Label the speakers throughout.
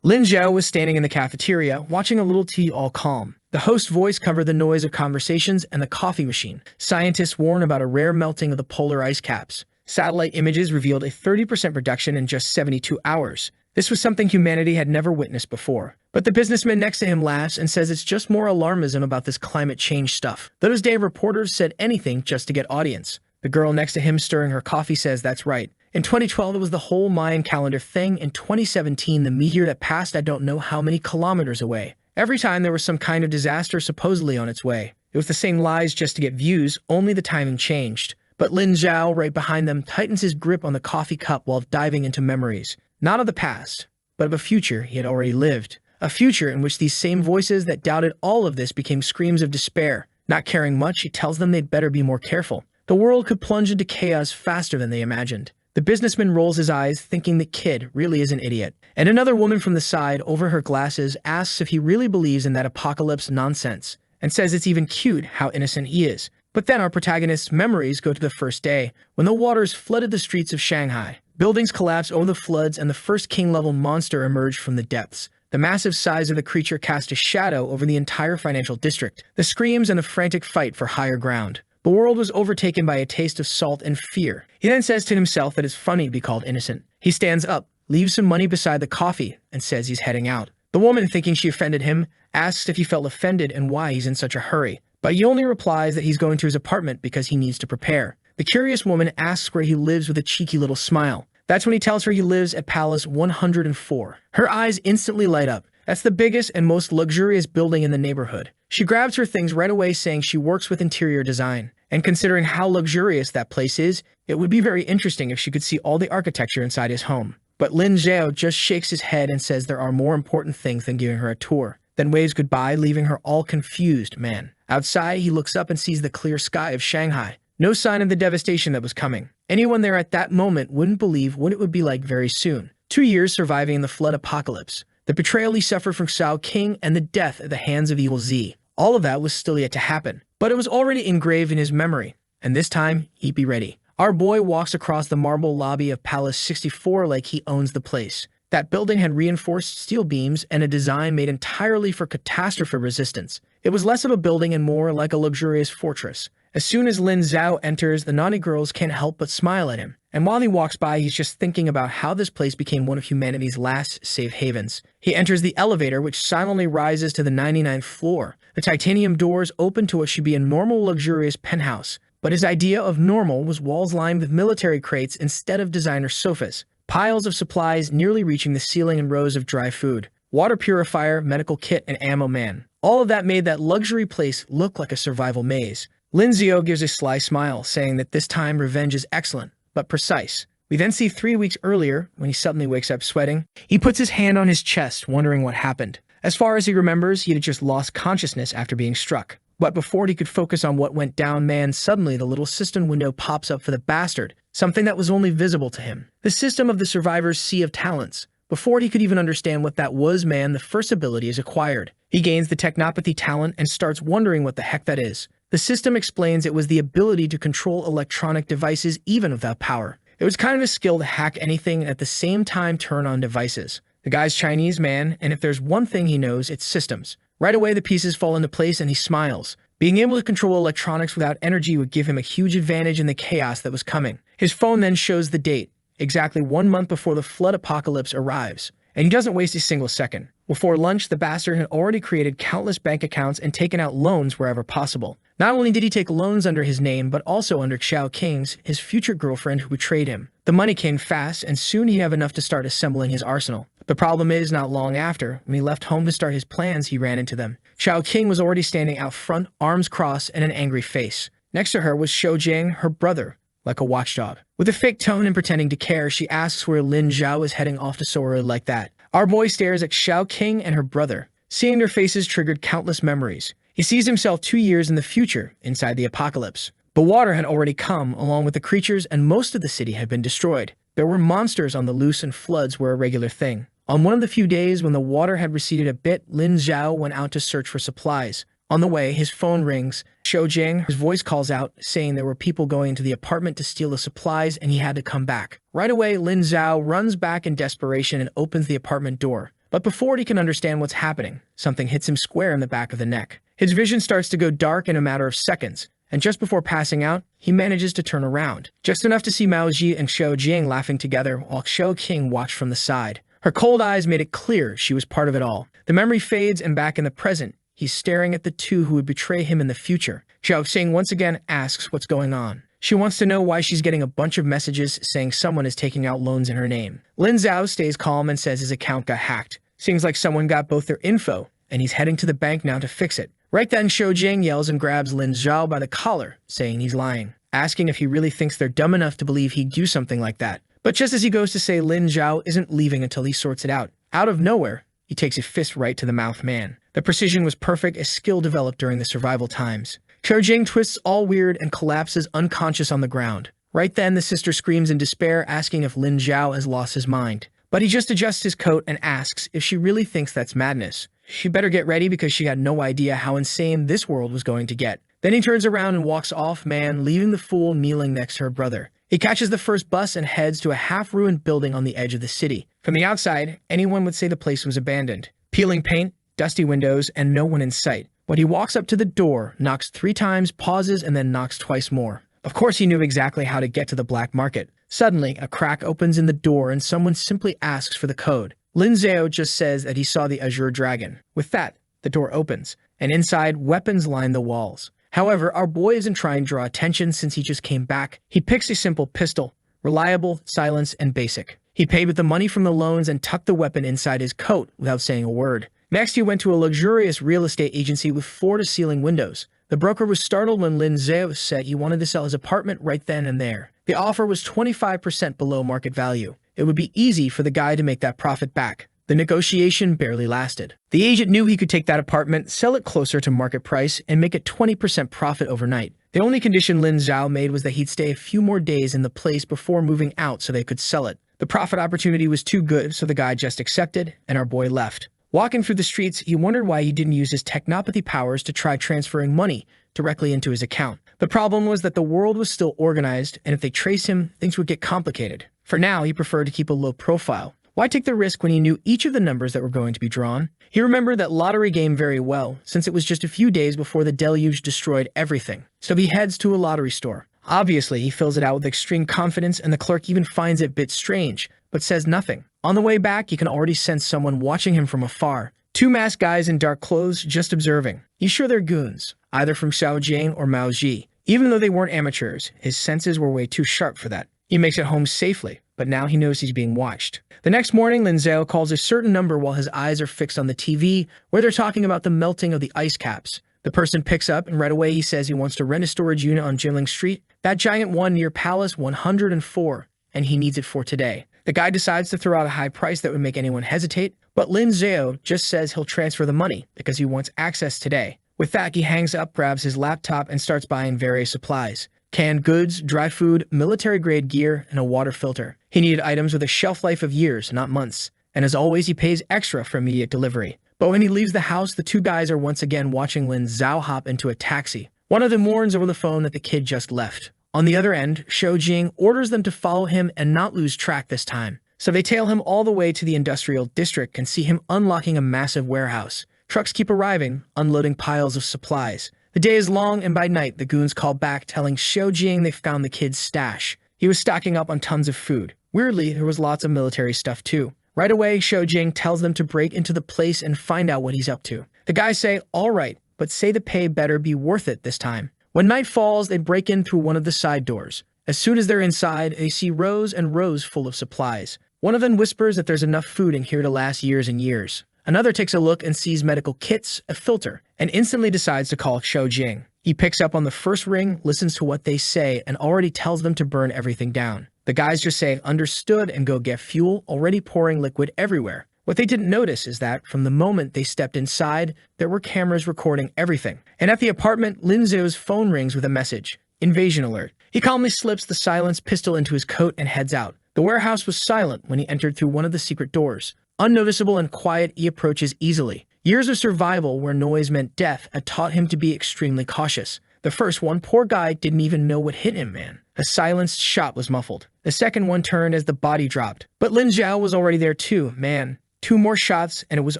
Speaker 1: Lin Zhao was standing in the cafeteria, watching a little tea all calm. The host's voice covered the noise of conversations and the coffee machine. Scientists warn about a rare melting of the polar ice caps. Satellite images revealed a 30% reduction in just 72 hours. This was something humanity had never witnessed before. But the businessman next to him laughs and says it's just more alarmism about this climate change stuff. Those day reporters said anything just to get audience. The girl next to him stirring her coffee says that's right. In 2012, it was the whole Mayan calendar thing. In 2017, the meteor that passed I don't know how many kilometers away. Every time there was some kind of disaster supposedly on its way. It was the same lies just to get views, only the timing changed. But Lin Zhao, right behind them, tightens his grip on the coffee cup while diving into memories. Not of the past, but of a future he had already lived. A future in which these same voices that doubted all of this became screams of despair. Not caring much, he tells them they'd better be more careful. The world could plunge into chaos faster than they imagined. The businessman rolls his eyes, thinking the kid really is an idiot. And another woman from the side, over her glasses, asks if he really believes in that apocalypse nonsense, and says it's even cute how innocent he is. But then our protagonist's memories go to the first day, when the waters flooded the streets of Shanghai. Buildings collapsed over the floods and the first king-level monster emerged from the depths. The massive size of the creature cast a shadow over the entire financial district. The screams and the frantic fight for higher ground. The world was overtaken by a taste of salt and fear. He then says to himself that it's funny to be called innocent. He stands up, leaves some money beside the coffee, and says he's heading out. The woman, thinking she offended him, asks if he felt offended and why he's in such a hurry. But he only replies that he's going to his apartment because he needs to prepare. The curious woman asks where he lives with a cheeky little smile. That's when he tells her he lives at Palace 104. Her eyes instantly light up. That's the biggest and most luxurious building in the neighborhood. She grabs her things right away, saying she works with interior design. And considering how luxurious that place is, it would be very interesting if she could see all the architecture inside his home. But Lin Zhao just shakes his head and says there are more important things than giving her a tour, then waves goodbye, leaving her all confused, man. Outside, he looks up and sees the clear sky of Shanghai. No sign of the devastation that was coming. Anyone there at that moment wouldn't believe what it would be like very soon. 2 years surviving in the flood apocalypse. The betrayal he suffered from Xiao King and the death at the hands of Evil Z. All of that was still yet to happen. But it was already engraved in his memory. And this time, he'd be ready. Our boy walks across the marble lobby of Palace 64 like he owns the place. That building had reinforced steel beams and a design made entirely for catastrophe resistance. It was less of a building and more like a luxurious fortress. As soon as Lin Zhao enters, the naughty girls can't help but smile at him. And while he walks by, he's just thinking about how this place became one of humanity's last safe havens. He enters the elevator, which silently rises to the 99th floor. The titanium doors open to what should be a normal, luxurious penthouse. But his idea of normal was walls lined with military crates instead of designer sofas. Piles of supplies nearly reaching the ceiling and rows of dry food. Water purifier, medical kit, and ammo man. All of that made that luxury place look like a survival maze. Lin Zhao gives a sly smile, saying that this time revenge is excellent, but precise. We then see 3 weeks earlier, when he suddenly wakes up sweating. He puts his hand on his chest, wondering what happened. As far as he remembers, he had just lost consciousness after being struck. But before he could focus on what went down, suddenly the little cistern window pops up for the bastard, something that was only visible to him. The system of the survivor's sea of talents. Before he could even understand what that was, the first ability is acquired. He gains the technopathy talent and starts wondering what the heck that is. The system explains it was the ability to control electronic devices even without power. It was kind of a skill to hack anything and at the same time turn on devices. The guy's Chinese, and if there's one thing he knows, it's systems. Right away, the pieces fall into place and he smiles. Being able to control electronics without energy would give him a huge advantage in the chaos that was coming. His phone then shows the date, exactly 1 month before the flood apocalypse arrives. And he doesn't waste a single second. Before lunch, the bastard had already created countless bank accounts and taken out loans wherever possible. Not only did he take loans under his name, but also under Xiao King's, his future girlfriend who betrayed him. The money came fast, and soon he'd have enough to start assembling his arsenal. The problem is, not long after, when he left home to start his plans, he ran into them. Xiao King was already standing out front, arms crossed, and an angry face. Next to her was Shou Jing, her brother, like a watchdog. With a fake tone and pretending to care, she asks where Lin Zhao is heading off to so early like that. Our boy stares at Xiao King and her brother. Seeing their faces triggered countless memories. He sees himself 2 years in the future, inside the apocalypse. The water had already come, along with the creatures, and most of the city had been destroyed. There were monsters on the loose and floods were a regular thing. On one of the few days when the water had receded a bit, Lin Zhao went out to search for supplies. On the way, his phone rings. Shou Jing, his voice calls out, saying there were people going into the apartment to steal the supplies and he had to come back. Right away, Lin Zhao runs back in desperation and opens the apartment door. But before he can understand what's happening, something hits him square in the back of the neck. His vision starts to go dark in a matter of seconds, and just before passing out, he manages to turn around, just enough to see Mao Ji and Shou Jing laughing together while Shou King watched from the side. Her cold eyes made it clear she was part of it all. The memory fades, and back in the present, he's staring at the two who would betray him in the future. Shou Xing once again asks what's going on. She wants to know why she's getting a bunch of messages saying someone is taking out loans in her name. Lin Zhao stays calm and says his account got hacked. Seems like someone got both their info, and he's heading to the bank now to fix it. Right then, Shou Jing yells and grabs Lin Zhao by the collar, saying he's lying, asking if he really thinks they're dumb enough to believe he'd do something like that. But just as he goes to say Lin Zhao isn't leaving until he sorts it out of nowhere, he takes a fist right to the mouth man. The precision was perfect as skill developed during the survival times. Shou Jing twists all weird and collapses unconscious on the ground. Right then, the sister screams in despair, asking if Lin Zhao has lost his mind. But he just adjusts his coat and asks if she really thinks that's madness. She better get ready because she had no idea how insane this world was going to get. Then he turns around and walks off, leaving the fool kneeling next to her brother. He catches the first bus and heads to a half-ruined building on the edge of the city. From the outside, anyone would say the place was abandoned. Peeling paint, dusty windows, and no one in sight. But he walks up to the door, knocks 3 times, pauses, and then knocks twice more. Of course he knew exactly how to get to the black market. Suddenly, a crack opens in the door and someone simply asks for the code. Lin Zhao just says that he saw the Azure Dragon. With that, the door opens, and inside, weapons line the walls. However, our boy isn't trying to draw attention since he just came back. He picks a simple pistol, reliable, silenced, and basic. He paid with the money from the loans and tucked the weapon inside his coat without saying a word. Next, he went to a luxurious real estate agency with floor-to-ceiling windows. The broker was startled when Lin Zhao said he wanted to sell his apartment right then and there. The offer was 25% below market value. It would be easy for the guy to make that profit back. The negotiation barely lasted. The agent knew he could take that apartment, sell it closer to market price, and make a 20% profit overnight. The only condition Lin Zhao made was that he'd stay a few more days in the place before moving out so they could sell it. The profit opportunity was too good, so the guy just accepted, and our boy left. Walking through the streets, he wondered why he didn't use his technopathy powers to try transferring money directly into his account. The problem was that the world was still organized, and if they trace him, things would get complicated. For now, he preferred to keep a low profile. Why take the risk when he knew each of the numbers that were going to be drawn? He remembered that lottery game very well, since it was just a few days before the deluge destroyed everything. So he heads to a lottery store. Obviously, he fills it out with extreme confidence, and the clerk even finds it a bit strange, but says nothing. On the way back, you can already sense someone watching him from afar. 2 masked guys in dark clothes just observing. He's sure they're goons, either from Shou Jing or Mao Ji. Even though they weren't amateurs, his senses were way too sharp for that. He makes it home safely, but now he knows he's being watched. The next morning, Lin Zhao calls a certain number while his eyes are fixed on the TV, where they're talking about the melting of the ice caps. The person picks up, and right away he says he wants to rent a storage unit on Jinling Street, that giant one near Palace 104, and he needs it for today. The guy decides to throw out a high price that would make anyone hesitate, but Lin Zhao just says he'll transfer the money because he wants access today. With that, he hangs up, grabs his laptop, and starts buying various supplies. Canned goods, dry food, military-grade gear, and a water filter. He needed items with a shelf life of years, not months. And as always, he pays extra for immediate delivery. But when he leaves the house, the 2 guys are once again watching Lin Zhao hop into a taxi. One of them warns over the phone that the kid just left. On the other end, Shou Jing orders them to follow him and not lose track this time. So they tail him all the way to the industrial district and see him unlocking a massive warehouse. Trucks keep arriving, unloading piles of supplies. The day is long, and by night, the goons call back telling Shou Jing they found the kid's stash. He was stocking up on tons of food. Weirdly, there was lots of military stuff too. Right away, Shou Jing tells them to break into the place and find out what he's up to. The guys say, all right, but say the pay better be worth it this time. When night falls, they break in through one of the side doors. As soon as they're inside, they see rows and rows full of supplies. One of them whispers that there's enough food in here to last years and years. Another takes a look and sees medical kits, a filter, and instantly decides to call Shou Jing. He picks up on the first ring, listens to what they say, and already tells them to burn everything down. The guys just say, understood, and go get fuel, already pouring liquid everywhere. What they didn't notice is that, from the moment they stepped inside, there were cameras recording everything. And at the apartment, Lin Zhou's phone rings with a message. Invasion alert. He calmly slips the silenced pistol into his coat and heads out. The warehouse was silent when he entered through one of the secret doors. Unnoticeable and quiet, he approaches easily. Years of survival where noise meant death had taught him to be extremely cautious. The first one, poor guy, didn't even know what hit him, man. A silenced shot was muffled. The second one turned as the body dropped. But Lin Zhao was already there too, man. 2 more shots and it was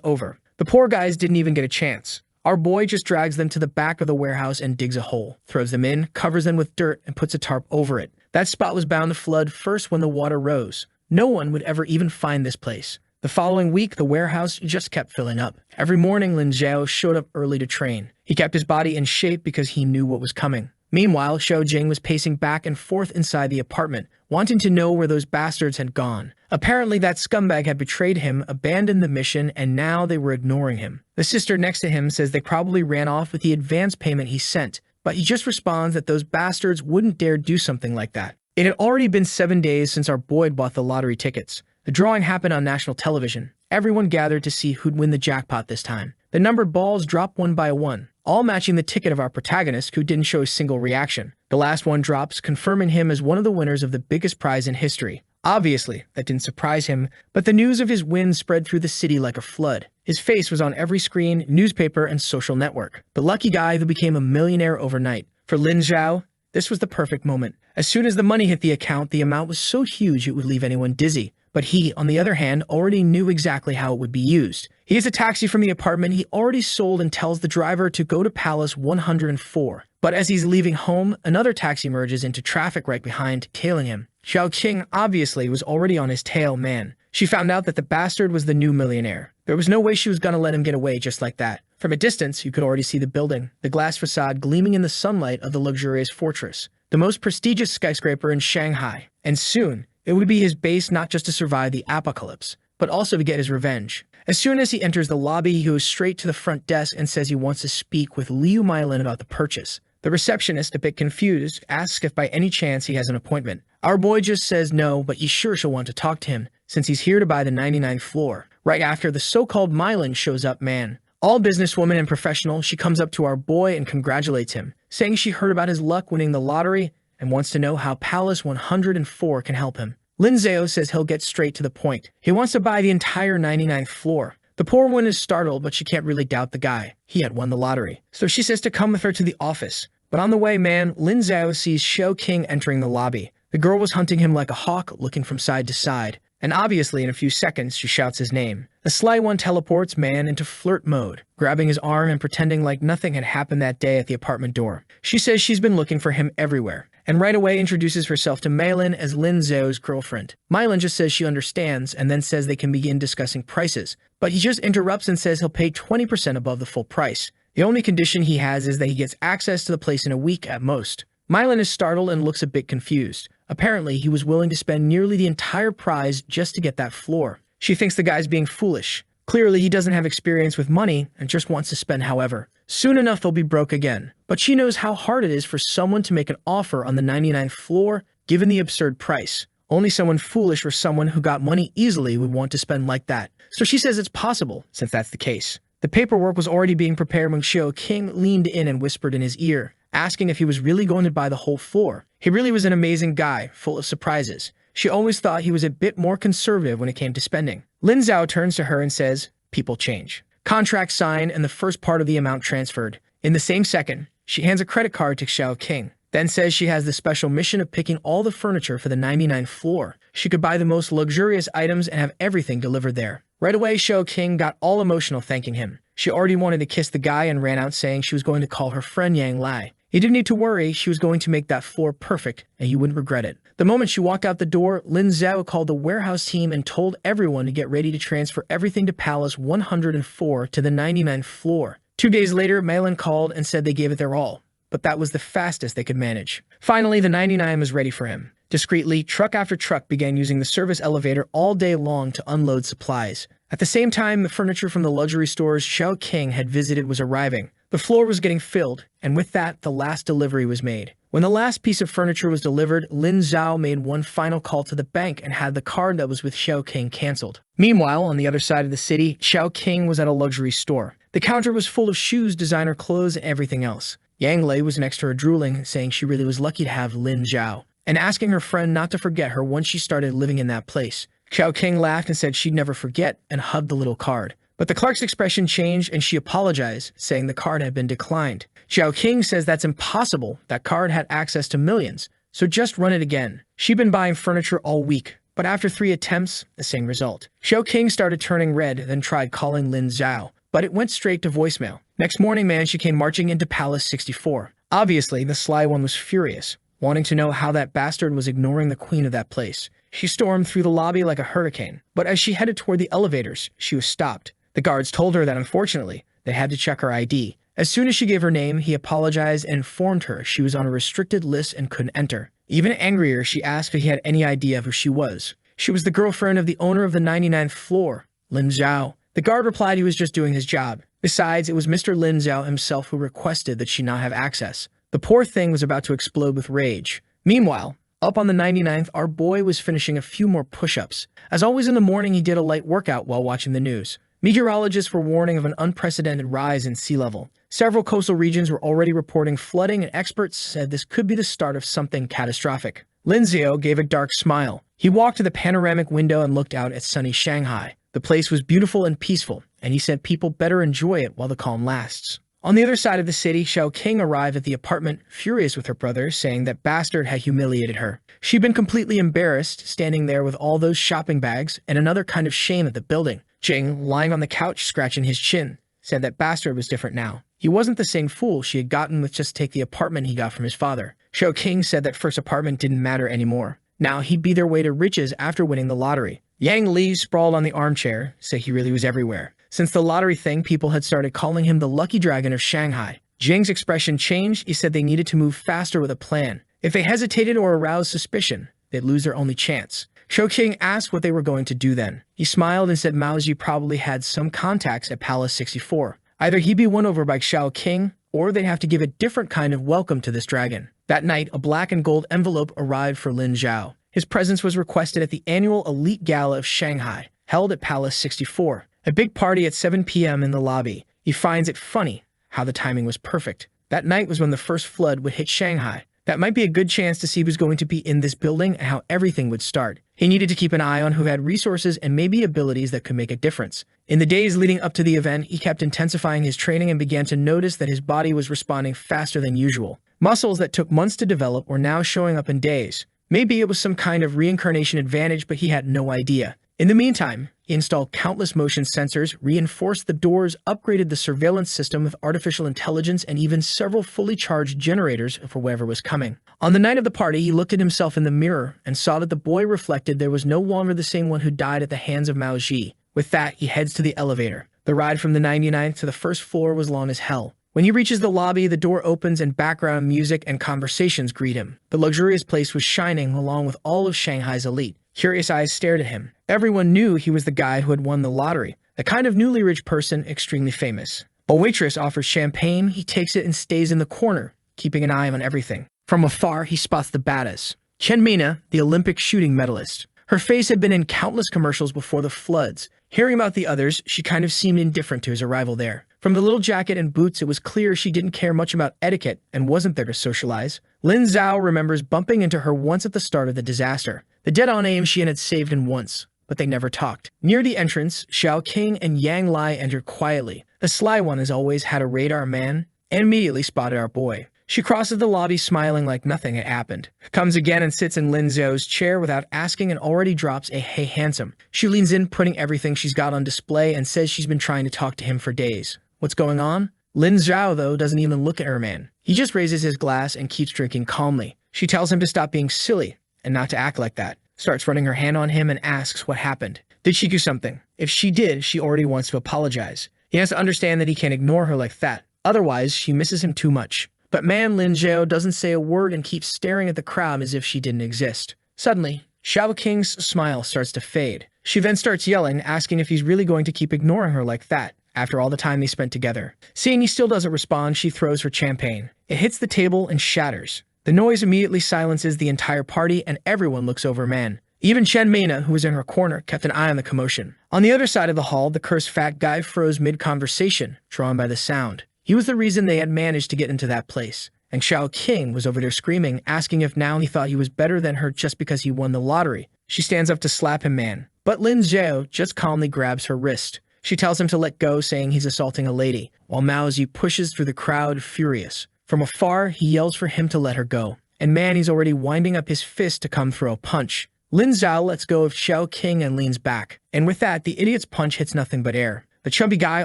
Speaker 1: over. The poor guys didn't even get a chance. Our boy just drags them to the back of the warehouse and digs a hole, throws them in, covers them with dirt, and puts a tarp over it. That spot was bound to flood first when the water rose. No one would ever even find this place. The following week, the warehouse just kept filling up. Every morning, Lin Zhao showed up early to train. He kept his body in shape because he knew what was coming. Meanwhile, Xiao Jing was pacing back and forth inside the apartment, wanting to know where those bastards had gone. Apparently, that scumbag had betrayed him, abandoned the mission, and now they were ignoring him. The sister next to him says they probably ran off with the advance payment he sent, but he just responds that those bastards wouldn't dare do something like that. It had already been 7 days since our boy bought the lottery tickets. The drawing happened on national television. Everyone gathered to see who'd win the jackpot this time. The numbered balls dropped one by one, all matching the ticket of our protagonist, who didn't show a single reaction. The last one drops, confirming him as one of the winners of the biggest prize in history. Obviously, that didn't surprise him, but the news of his win spread through the city like a flood. His face was on every screen, newspaper, and social network. The lucky guy who became a millionaire overnight. For Lin Zhao, this was the perfect moment. As soon as the money hit the account, the amount was so huge it would leave anyone dizzy. But he, on the other hand, already knew exactly how it would be used. He gets a taxi from the apartment he already sold and tells the driver to go to Palace 104. But as he's leaving home, another taxi merges into traffic right behind, tailing him. Xiao Qing obviously was already on his tail, man. She found out that the bastard was the new millionaire. There was no way she was gonna let him get away just like that. From a distance, you could already see the building, the glass facade gleaming in the sunlight of the luxurious fortress, the most prestigious skyscraper in Shanghai. And soon, it would be his base not just to survive the apocalypse, but also to get his revenge. As soon as he enters the lobby, he goes straight to the front desk and says he wants to speak with Liu Mylin about the purchase. The receptionist, a bit confused, asks if by any chance he has an appointment. Our boy just says no, but he's sure she'll want to talk to him, since he's here to buy the 99th floor. Right after the so-called Mylin shows up, man. All businesswoman and professional, she comes up to our boy and congratulates him, saying she heard about his luck winning the lottery and wants to know how Palace 104 can help him. Lin Zhao says he'll get straight to the point. He wants to buy the entire 99th floor. The poor one is startled, but she can't really doubt the guy. He had won the lottery. So she says to come with her to the office. But on the way, man, Lin Zhao sees Xiao Qing entering the lobby. The girl was hunting him like a hawk, looking from side to side. And obviously, in a few seconds, she shouts his name. The sly one teleports man into flirt mode, grabbing his arm and pretending like nothing had happened that day at the apartment door. She says she's been looking for him everywhere, and right away introduces herself to Mylin as Lin Zhao's girlfriend. Mylin just says she understands and then says they can begin discussing prices, but he just interrupts and says he'll pay 20% above the full price. The only condition he has is that he gets access to the place in a week at most. Mylin is startled and looks a bit confused. Apparently, he was willing to spend nearly the entire prize just to get that floor. She thinks the guy's being foolish. Clearly, he doesn't have experience with money and just wants to spend however. Soon enough, they'll be broke again. But she knows how hard it is for someone to make an offer on the 99th floor, given the absurd price. Only someone foolish or someone who got money easily would want to spend like that. So she says it's possible, since that's the case. The paperwork was already being prepared when Xiao Qing leaned in and whispered in his ear, asking if he was really going to buy the whole floor. He really was an amazing guy, full of surprises. She always thought he was a bit more conservative when it came to spending. Lin Zhao turns to her and says, "People change." Contract signed and the first part of the amount transferred. In the same second, she hands a credit card to Xiao Qing, then says she has the special mission of picking all the furniture for the 99th floor. She could buy the most luxurious items and have everything delivered there. Right away, Xiao Qing got all emotional thanking him. She already wanted to kiss the guy and ran out saying she was going to call her friend Yang Lai. He didn't need to worry, she was going to make that floor perfect, and he wouldn't regret it. The moment she walked out the door, Lin Zhao called the warehouse team and told everyone to get ready to transfer everything to Palace 104 to the 99th floor. 2 days later, Mylin called and said they gave it their all, but that was the fastest they could manage. Finally, the 99 was ready for him. Discreetly, truck after truck began using the service elevator all day long to unload supplies. At the same time, the furniture from the luxury stores Xiao Qing had visited was arriving. The floor was getting filled, and with that, the last delivery was made. When the last piece of furniture was delivered, Lin Zhao made one final call to the bank and had the card that was with Xiao Qing canceled. Meanwhile, on the other side of the city, Xiao Qing was at a luxury store. The counter was full of shoes, designer clothes, and everything else. Yang Lei was next to her drooling, saying she really was lucky to have Lin Zhao, and asking her friend not to forget her once she started living in that place. Xiao Qing laughed and said she'd never forget and hugged the little card. But the clerk's expression changed and she apologized, saying the card had been declined. Xiao Qing says that's impossible. That card had access to millions, so just run it again. She'd been buying furniture all week, but after 3 attempts, the same result. Xiao King started turning red, then tried calling Lin Zhao, but it went straight to voicemail. Next morning, she came marching into Palace 64. Obviously, the sly one was furious, wanting to know how that bastard was ignoring the queen of that place. She stormed through the lobby like a hurricane, but as she headed toward the elevators, she was stopped. The guards told her that unfortunately, they had to check her ID. As soon as she gave her name, he apologized and informed her she was on a restricted list and couldn't enter. Even angrier, she asked if he had any idea of who she was. She was the girlfriend of the owner of the 99th floor, Lin Zhao. The guard replied he was just doing his job. Besides, it was Mr. Lin Zhao himself who requested that she not have access. The poor thing was about to explode with rage. Meanwhile, up on the 99th, our boy was finishing a few more push-ups. As always in the morning, he did a light workout while watching the news. Meteorologists were warning of an unprecedented rise in sea level. Several coastal regions were already reporting flooding, and experts said this could be the start of something catastrophic. Lin Zhao gave a dark smile. He walked to the panoramic window and looked out at sunny Shanghai. The place was beautiful and peaceful, and he said people better enjoy it while the calm lasts. On the other side of the city, Xiao King arrived at the apartment, furious with her brother, saying that bastard had humiliated her. She'd been completely embarrassed, standing there with all those shopping bags and another kind of shame at the building. Jing, lying on the couch scratching his chin, said that bastard was different now. He wasn't the same fool she had gotten with just take the apartment he got from his father. Xiao King said that first apartment didn't matter anymore. Now he'd be their way to riches after winning the lottery. Yang Li sprawled on the armchair, said he really was everywhere. Since the lottery thing, people had started calling him the Lucky Dragon of Shanghai. Jing's expression changed. He said they needed to move faster with a plan. If they hesitated or aroused suspicion, they'd lose their only chance. Xiao King asked what they were going to do then. He smiled and said Maoji probably had some contacts at Palace 64. Either he'd be won over by Xiao King, or they'd have to give a different kind of welcome to this dragon. That night, a black and gold envelope arrived for Lin Zhao. His presence was requested at the annual Elite Gala of Shanghai, held at Palace 64. A big party at 7 p.m. in the lobby. He finds it funny how the timing was perfect. That night was when the first flood would hit Shanghai. That might be a good chance to see who's going to be in this building and how everything would start. He needed to keep an eye on who had resources and maybe abilities that could make a difference. In the days leading up to the event, he kept intensifying his training and began to notice that his body was responding faster than usual. Muscles that took months to develop were now showing up in days. Maybe it was some kind of reincarnation advantage, but he had no idea. In the meantime, he installed countless motion sensors, reinforced the doors, upgraded the surveillance system with artificial intelligence, and even several fully charged generators for whatever was coming. On the night of the party, he looked at himself in the mirror and saw that the boy reflected there was no longer the same one who died at the hands of Mao Ji. With that, he heads to the elevator. The ride from the 99th to the first floor was long as hell. When he reaches the lobby, the door opens and background music and conversations greet him. The luxurious place was shining along with all of Shanghai's elite. Curious eyes stared at him. Everyone knew he was the guy who had won the lottery, the kind of newly rich person extremely famous. A waitress offers champagne, he takes it and stays in the corner, keeping an eye on everything. From afar, he spots the badass. Chen Mina, the Olympic shooting medalist. Her face had been in countless commercials before the floods. Hearing about the others, she kind of seemed indifferent to his arrival there. From the little jacket and boots, it was clear she didn't care much about etiquette and wasn't there to socialize. Lin Zhao remembers bumping into her once at the start of the disaster. The dead-on aim she had saved him once, but they never talked. Near the entrance, Xiao King and Yang Li entered quietly. The sly one has always had a radar man and immediately spotted our boy. She crosses the lobby smiling like nothing had happened. Comes again and sits in Lin Zhao's chair without asking and already drops a "Hey, handsome." She leans in, putting everything she's got on display and says she's been trying to talk to him for days. What's going on? Lin Zhao, though, doesn't even look at her man. He just raises his glass and keeps drinking calmly. She tells him to stop being silly and not to act like that. Starts running her hand on him and asks what happened. Did she do something? If she did, she already wants to apologize. He has to understand that he can't ignore her like that. Otherwise, she misses him too much. But man, Lin Zhao doesn't say a word and keeps staring at the crowd as if she didn't exist. Suddenly, Xiao King's smile starts to fade. She then starts yelling, asking if he's really going to keep ignoring her like that, after all the time they spent together. Seeing he still doesn't respond, she throws her champagne. It hits the table and shatters. The noise immediately silences the entire party, and everyone looks over man. Even Chen Mena, who was in her corner, kept an eye on the commotion. On the other side of the hall, the cursed fat guy froze mid-conversation, drawn by the sound. He was the reason they had managed to get into that place. And Xiao King was over there screaming, asking if now he thought he was better than her just because he won the lottery. She stands up to slap him, man. But Lin Zhao just calmly grabs her wrist. She tells him to let go, saying he's assaulting a lady, while Mao Zi pushes through the crowd, furious. From afar, he yells for him to let her go. And man, he's already winding up his fist to come throw a punch. Lin Zhao lets go of Xiao King and leans back, and with that, the idiot's punch hits nothing but air. The chubby guy,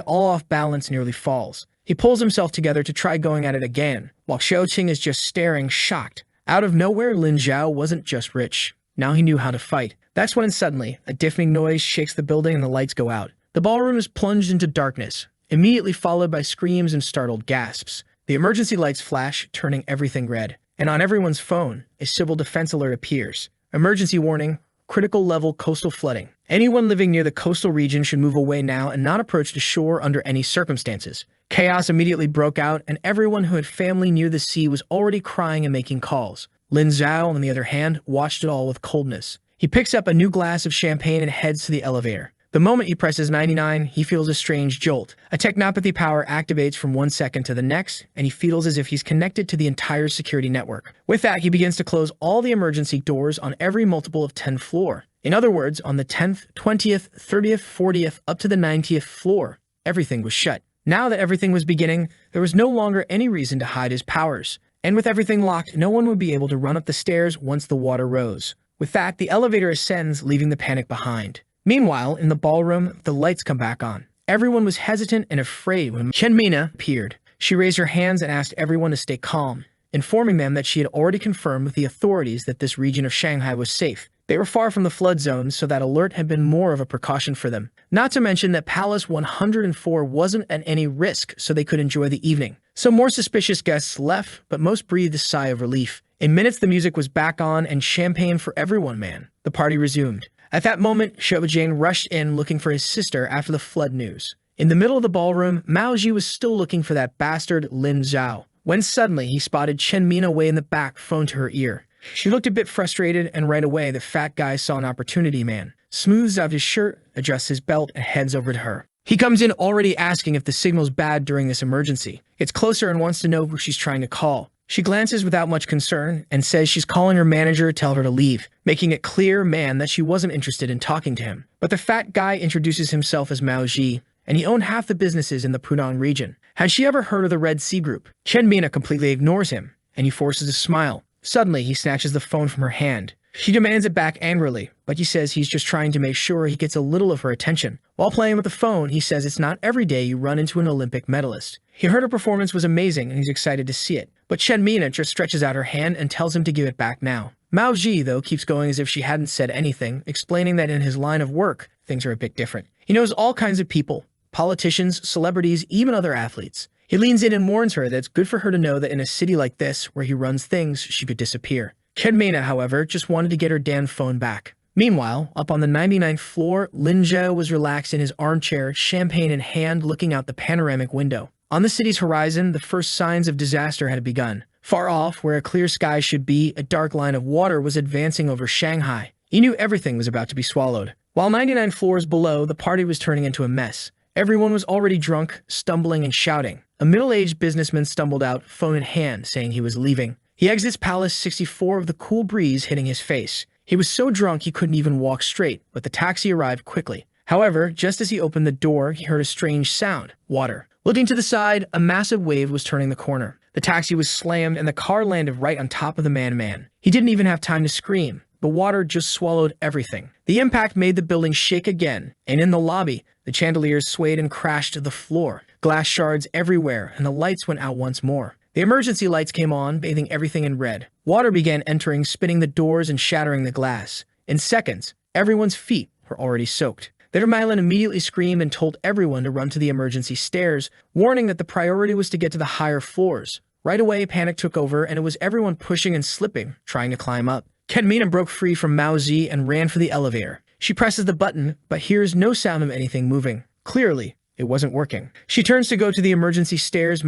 Speaker 1: all off balance, nearly falls. He pulls himself together to try going at it again, while Xiao Qing is just staring, shocked. Out of nowhere, Lin Zhao wasn't just rich. Now he knew how to fight. That's when suddenly, a deafening noise shakes the building and the lights go out. The ballroom is plunged into darkness, immediately followed by screams and startled gasps. The emergency lights flash, turning everything red. And on everyone's phone, a civil defense alert appears. Emergency warning, critical level coastal flooding. Anyone living near the coastal region should move away now and not approach the shore under any circumstances. Chaos immediately broke out, and everyone who had family near the sea was already crying and making calls. Lin Zhao, on the other hand, watched it all with coldness. He picks up a new glass of champagne and heads to the elevator. The moment he presses 99, he feels a strange jolt. A technopathy power activates from 1 second to the next, and he feels as if he's connected to the entire security network. With that, he begins to close all the emergency doors on every multiple of 10 floor. In other words, on the 10th, 20th, 30th, 40th, up to the 90th floor, everything was shut. Now that everything was beginning, there was no longer any reason to hide his powers. And with everything locked, no one would be able to run up the stairs once the water rose. With that, the elevator ascends, leaving the panic behind. Meanwhile, in the ballroom, the lights come back on. Everyone was hesitant and afraid when Chen Mina appeared. She raised her hands and asked everyone to stay calm, informing them that she had already confirmed with the authorities that this region of Shanghai was safe. They were far from the flood zone, so that alert had been more of a precaution for them. Not to mention that Palace 104 wasn't at any risk, so they could enjoy the evening. Some more suspicious guests left, but most breathed a sigh of relief. In minutes, the music was back on, and champagne for everyone, man. The party resumed. At that moment, Xiao Jing rushed in looking for his sister after the flood news. In the middle of the ballroom, Mao Ji was still looking for that bastard Lin Zhao, when suddenly he spotted Chen Mina way in the back, phone to her ear. She looked a bit frustrated, and right away the fat guy saw an opportunity, man. Smooths out his shirt, adjusts his belt, and heads over to her. He comes in already asking if the signal's bad during this emergency. Gets closer and wants to know who she's trying to call. She glances without much concern and says she's calling her manager to tell her to leave, making it clear, man, that she wasn't interested in talking to him. But the fat guy introduces himself as Mao Ji, and he owned half the businesses in the Pudong region. Had she ever heard of the Red Sea Group? Chen Mina completely ignores him, and he forces a smile. Suddenly, he snatches the phone from her hand. She demands it back angrily, but he says he's just trying to make sure he gets a little of her attention. While playing with the phone, he says it's not every day you run into an Olympic medalist. He heard her performance was amazing, and he's excited to see it. But Chen Mina just stretches out her hand and tells him to give it back now. Mao Ji, though, keeps going as if she hadn't said anything, explaining that in his line of work, things are a bit different. He knows all kinds of people, politicians, celebrities, even other athletes. He leans in and warns her that it's good for her to know that in a city like this, where he runs things, she could disappear. Chen Mina, however, just wanted to get her damn phone back. Meanwhile, up on the 99th floor, Lin Zhao was relaxed in his armchair, champagne in hand, looking out the panoramic window. On the city's horizon, the first signs of disaster had begun. Far off, where a clear sky should be, a dark line of water was advancing over Shanghai. He knew everything was about to be swallowed. While 99 floors below, the party was turning into a mess. Everyone was already drunk, stumbling and shouting. A middle-aged businessman stumbled out, phone in hand, saying he was leaving. He exits Palace 64 with the cool breeze hitting his face. He was so drunk he couldn't even walk straight, but the taxi arrived quickly. However, just as he opened the door, he heard a strange sound, water. Looking to the side, a massive wave was turning the corner. The taxi was slammed and the car landed right on top of the man. He didn't even have time to scream. The water just swallowed everything. The impact made the building shake again, and in the lobby, the chandeliers swayed and crashed to the floor. Glass shards everywhere, and the lights went out once more. The emergency lights came on, bathing everything in red. Water began entering, spinning the doors and shattering the glass. In seconds, everyone's feet were already soaked. The Dermylon immediately screamed and told everyone to run to the emergency stairs, warning that the priority was to get to the higher floors. Right away, panic took over, and it was everyone pushing and slipping, trying to climb up. Chen Mina broke free from Mao Ji and ran for the elevator. She presses the button, but hears no sound of anything moving. Clearly, it wasn't working. She turns to go to the emergency stairs,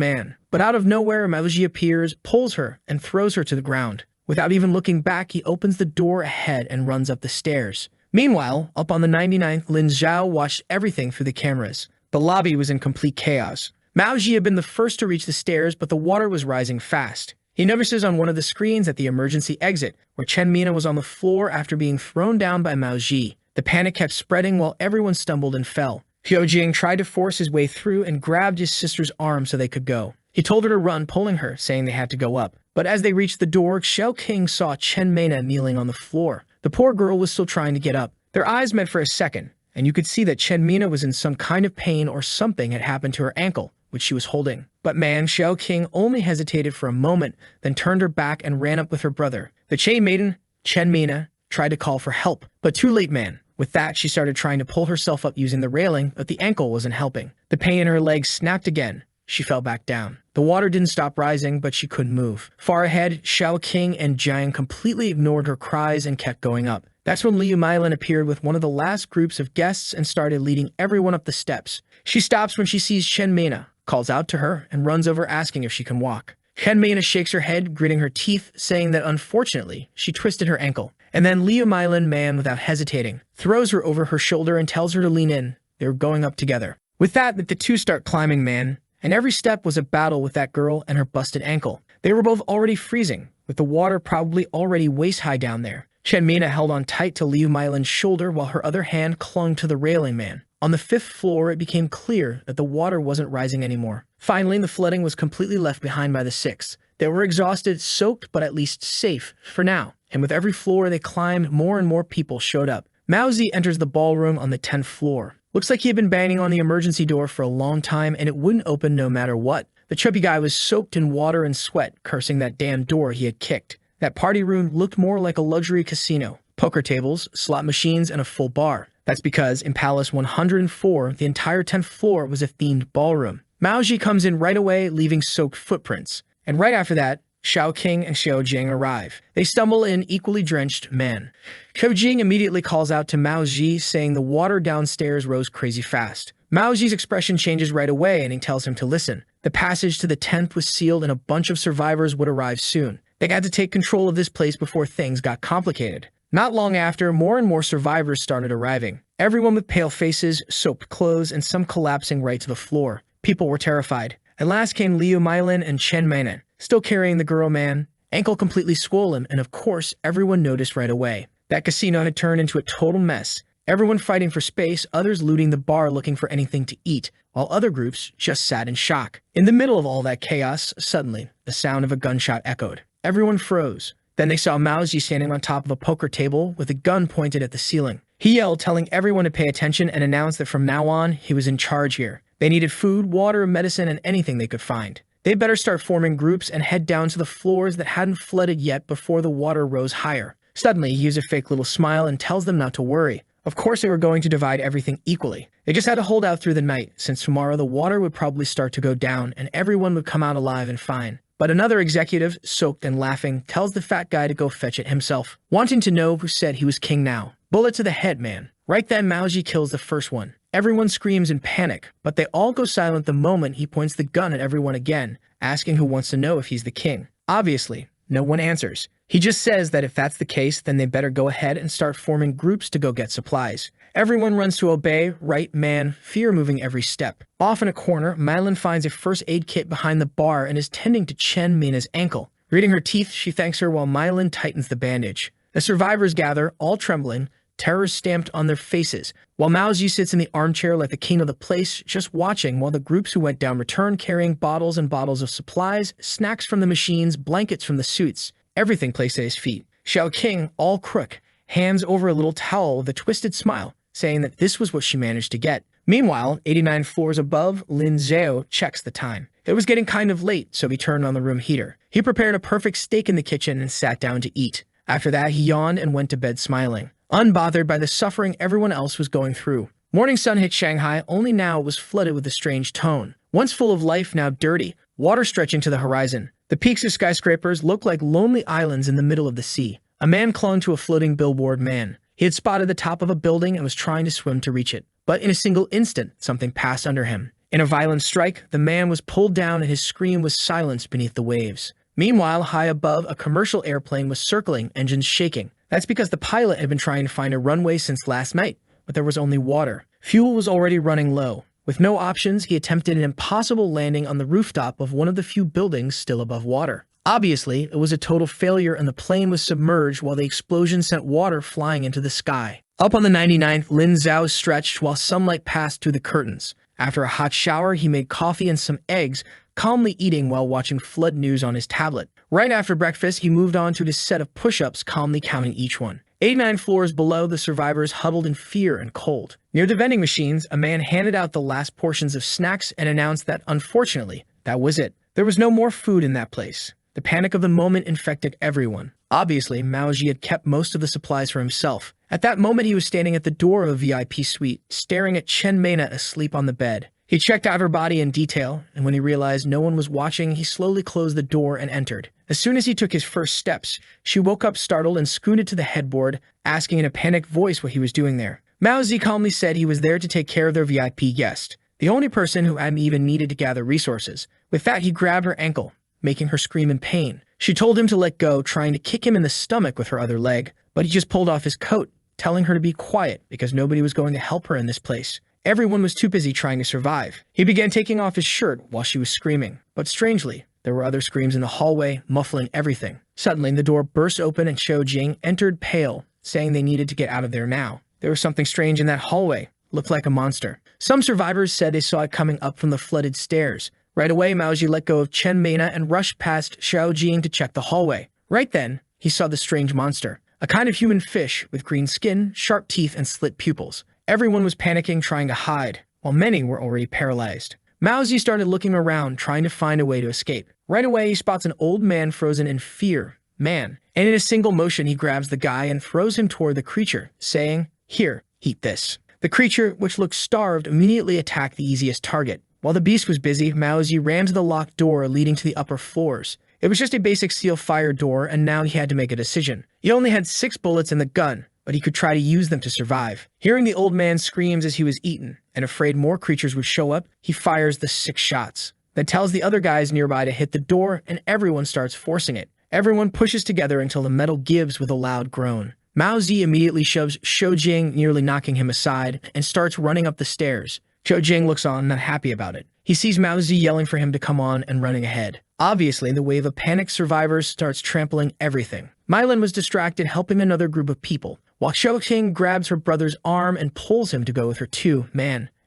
Speaker 1: but out of nowhere, Mao Ji appears, pulls her, and throws her to the ground. Without even looking back, he opens the door ahead and runs up the stairs. Meanwhile, up on the 99th, Lin Zhao watched everything through the cameras. The lobby was in complete chaos. Mao Ji had been the first to reach the stairs, but the water was rising fast. He notices on one of the screens at the emergency exit, where Chen Mina was on the floor after being thrown down by Mao Ji. The panic kept spreading while everyone stumbled and fell. Xiao Jing tried to force his way through and grabbed his sister's arm so they could go. He told her to run, pulling her, saying they had to go up. But as they reached the door, Xiao King saw Chen Mina kneeling on the floor. The poor girl was still trying to get up. Their eyes met for a second, and you could see that Chenmina was in some kind of pain or something had happened to her ankle, which she was holding. But man, Xiao King only hesitated for a moment, then turned her back and ran up with her brother. The chain maiden, Chenmina, tried to call for help, but too late, man. With that, she started trying to pull herself up using the railing, but the ankle wasn't helping. The pain in her legs snapped again. She fell back down. The water didn't stop rising, but she couldn't move. Far ahead, Xiao King and Jiang completely ignored her cries and kept going up. That's when Liu Mylin appeared with one of the last groups of guests and started leading everyone up the steps. She stops when she sees Chenmina, calls out to her, and runs over asking if she can walk. Chenmina shakes her head, gritting her teeth, saying that unfortunately, she twisted her ankle. And then Liu Mylin, man, without hesitating, throws her over her shoulder and tells her to lean in. They were going up together. With that, the two start climbing, man, and every step was a battle with that girl and her busted ankle. They were both already freezing, with the water probably already waist-high down there. Chenmina held on tight to Liu Mylin's shoulder while her other hand clung to the railing, man. On the 5th floor, it became clear that the water wasn't rising anymore. Finally, the flooding was completely left behind by the 6th. They were exhausted, soaked, but at least safe, for now. And with every floor they climbed, more and more people showed up. Mao Zi enters the ballroom on the 10th floor. Looks like he had been banging on the emergency door for a long time and it wouldn't open no matter what. The chubby guy was soaked in water and sweat, cursing that damn door he had kicked. That party room looked more like a luxury casino. Poker tables, slot machines, and a full bar. That's because in Palace 104, the entire 10th floor was a themed ballroom. Mao Zi comes in right away, leaving soaked footprints. And right after that, Xiao King and Xiao Jing arrive. They stumble in equally drenched men. Xiao Jing immediately calls out to Mao Zi, saying the water downstairs rose crazy fast. Mao Zi's expression changes right away and he tells him to listen. The passage to the 10th was sealed and a bunch of survivors would arrive soon. They had to take control of this place before things got complicated. Not long after, more and more survivors started arriving. Everyone with pale faces, soaked clothes, and some collapsing right to the floor. People were terrified. At last came Liu Mylin and Chenmina, still carrying the girl, man, ankle completely swollen, and of course, everyone noticed right away. That casino had turned into a total mess. Everyone fighting for space, others looting the bar looking for anything to eat, while other groups just sat in shock. In the middle of all that chaos, suddenly, the sound of a gunshot echoed. Everyone froze. Then they saw Mao Zi standing on top of a poker table with a gun pointed at the ceiling. He yelled, telling everyone to pay attention and announced that from now on, he was in charge here. They needed food, water, medicine, and anything they could find. They better start forming groups and head down to the floors that hadn't flooded yet before the water rose higher. Suddenly, he uses a fake little smile and tells them not to worry. Of course, they were going to divide everything equally. They just had to hold out through the night, since tomorrow the water would probably start to go down and everyone would come out alive and fine. But another executive, soaked and laughing, tells the fat guy to go fetch it himself, wanting to know who said he was king now. Bullet to the head, man. Right then, Mao Zi kills the first one. Everyone screams in panic, but they all go silent the moment he points the gun at everyone again, asking who wants to know if he's the king. Obviously, no one answers. He just says that if that's the case, then they better go ahead and start forming groups to go get supplies. Everyone runs to obey, right, man, fear moving every step. Off in a corner, Mylin finds a first aid kit behind the bar and is tending to Chenmina's ankle. Reading her teeth, she thanks her while Mylin tightens the bandage. The survivors gather, all trembling, terror stamped on their faces, while Mao Zi sits in the armchair like the king of the place, just watching while the groups who went down return carrying bottles and bottles of supplies, snacks from the machines, blankets from the suits, everything placed at his feet. Xiao King, all crook, hands over a little towel with a twisted smile, saying that this was what she managed to get. Meanwhile, 89 floors above, Lin Zhao checks the time. It was getting kind of late, so he turned on the room heater. He prepared a perfect steak in the kitchen and sat down to eat. After that, he yawned and went to bed smiling, unbothered by the suffering everyone else was going through. Morning sun hit Shanghai, only now it was flooded with a strange tone. Once full of life, now dirty, water stretching to the horizon. The peaks of skyscrapers looked like lonely islands in the middle of the sea. A man clung to a floating billboard, man. He had spotted the top of a building and was trying to swim to reach it. But in a single instant, something passed under him. In a violent strike, the man was pulled down and his scream was silenced beneath the waves. Meanwhile, high above, a commercial airplane was circling, engines shaking. That's because the pilot had been trying to find a runway since last night, but there was only water. Fuel was already running low. With no options, he attempted an impossible landing on the rooftop of one of the few buildings still above water. Obviously, it was a total failure and the plane was submerged while the explosion sent water flying into the sky. Up on the 99th, Lin Zhao stretched while sunlight passed through the curtains. After a hot shower, he made coffee and some eggs, calmly eating while watching flood news on his tablet. Right after breakfast, he moved on to his set of push-ups, calmly counting each one. 89 floors below, the survivors huddled in fear and cold. Near the vending machines, a man handed out the last portions of snacks and announced that, unfortunately, that was it. There was no more food in that place. The panic of the moment infected everyone. Obviously, Maoji had kept most of the supplies for himself. At that moment, he was standing at the door of a VIP suite, staring at Chen Mena asleep on the bed. He checked out her body in detail, and when he realized no one was watching, he slowly closed the door and entered. As soon as he took his first steps, she woke up startled and scooted to the headboard, asking in a panicked voice what he was doing there. Maoji calmly said he was there to take care of their VIP guest, the only person who hadn't even needed to gather resources. With that, he grabbed her ankle, making her scream in pain. She told him to let go, trying to kick him in the stomach with her other leg, but he just pulled off his coat, telling her to be quiet because nobody was going to help her in this place. Everyone was too busy trying to survive. He began taking off his shirt while she was screaming, but strangely, there were other screams in the hallway, muffling everything. Suddenly, the door burst open and Xiao Jing entered pale, saying they needed to get out of there now. There was something strange in that hallway, looked like a monster. Some survivors said they saw it coming up from the flooded stairs. Right away, Maoji let go of Chen Mena and rushed past Xiao Jing to check the hallway. Right then, he saw the strange monster, a kind of human fish with green skin, sharp teeth, and slit pupils. Everyone was panicking, trying to hide, while many were already paralyzed. Maoji started looking around, trying to find a way to escape. Right away, he spots an old man frozen in fear. And in a single motion, he grabs the guy and throws him toward the creature, saying, "Here, eat this." The creature, which looked starved, immediately attacked the easiest target. While the beast was busy, Maoji ran to the locked door leading to the upper floors. It was just a basic steel fire door, and now he had to make a decision. He only had 6 bullets in the gun, but he could try to use them to survive. Hearing the old man's screams as he was eaten, and afraid more creatures would show up, he fires the 6 shots. Then tells the other guys nearby to hit the door, and everyone starts forcing it. Everyone pushes together until the metal gives with a loud groan. Maoji immediately shoves Xiao Jing, nearly knocking him aside, and starts running up the stairs. Xiao Jing looks on, not happy about it. He sees Maoji yelling for him to come on and running ahead. Obviously, the wave of panicked survivors starts trampling everything. Mylan was distracted helping another group of people, while Xiao Jing grabs her brother's arm and pulls him to go with her too.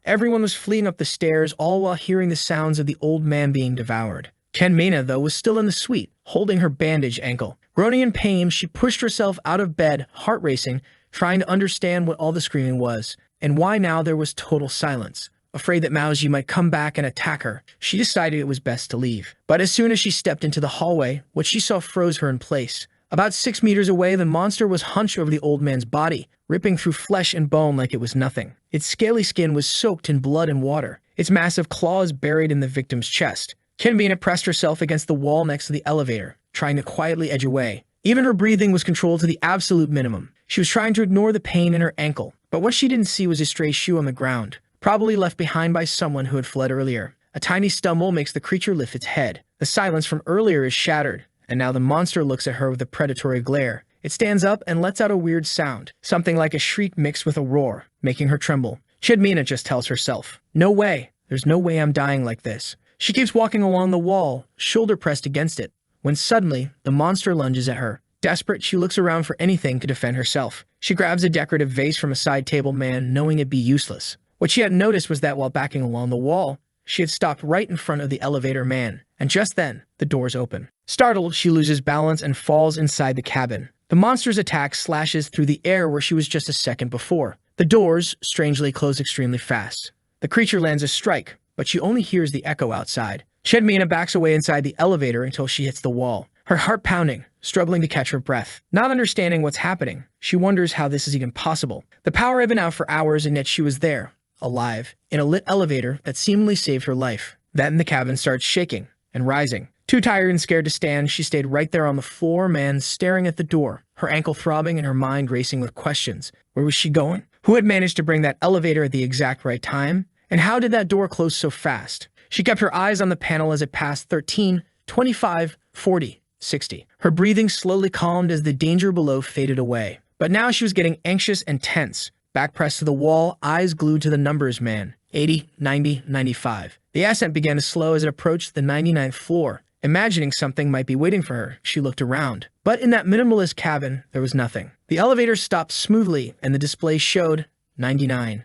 Speaker 1: Everyone was fleeing up the stairs, all while hearing the sounds of the old man being devoured. Chen Mena, though, was still in the suite, holding her bandaged ankle. Groaning in pain, she pushed herself out of bed, heart racing, trying to understand what all the screaming was, and why now there was total silence. Afraid that Maoji might come back and attack her, she decided it was best to leave. But as soon as she stepped into the hallway, what she saw froze her in place. About 6 meters away, the monster was hunched over the old man's body, ripping through flesh and bone like it was nothing. Its scaly skin was soaked in blood and water, its massive claws buried in the victim's chest. Kinbina pressed herself against the wall next to the elevator, trying to quietly edge away. Even her breathing was controlled to the absolute minimum. She was trying to ignore the pain in her ankle, but what she didn't see was a stray shoe on the ground, probably left behind by someone who had fled earlier. A tiny stumble makes the creature lift its head. The silence from earlier is shattered, and now the monster looks at her with a predatory glare. It stands up and lets out a weird sound, something like a shriek mixed with a roar, making her tremble. Chidmina just tells herself, "No way, there's no way I'm dying like this." She keeps walking along the wall, shoulder pressed against it, when suddenly, the monster lunges at her. Desperate, she looks around for anything to defend herself. She grabs a decorative vase from a side table, knowing it'd be useless. What she hadn't noticed was that while backing along the wall, she had stopped right in front of the elevator and just then, the doors open. Startled, she loses balance and falls inside the cabin. The monster's attack slashes through the air where she was just a second before. The doors, strangely, close extremely fast. The creature lands a strike, but she only hears the echo outside. Chedmina backs away inside the elevator until she hits the wall, her heart pounding, struggling to catch her breath. Not understanding what's happening, she wonders how this is even possible. The power had been out for hours, and yet she was there, alive, in a lit elevator that seemingly saved her life. Then the cabin starts shaking and rising. Too tired and scared to stand, she stayed right there on the floor, staring at the door, her ankle throbbing and her mind racing with questions. Where was she going? Who had managed to bring that elevator at the exact right time? And how did that door close so fast? She kept her eyes on the panel as it passed 13, 25, 40, 60. Her breathing slowly calmed as the danger below faded away. But now she was getting anxious and tense. Back pressed to the wall, eyes glued to the numbers, 80, 90, 95. The ascent began to slow as it approached the 99th floor. Imagining something might be waiting for her, she looked around. But in that minimalist cabin, there was nothing. The elevator stopped smoothly, and the display showed 99.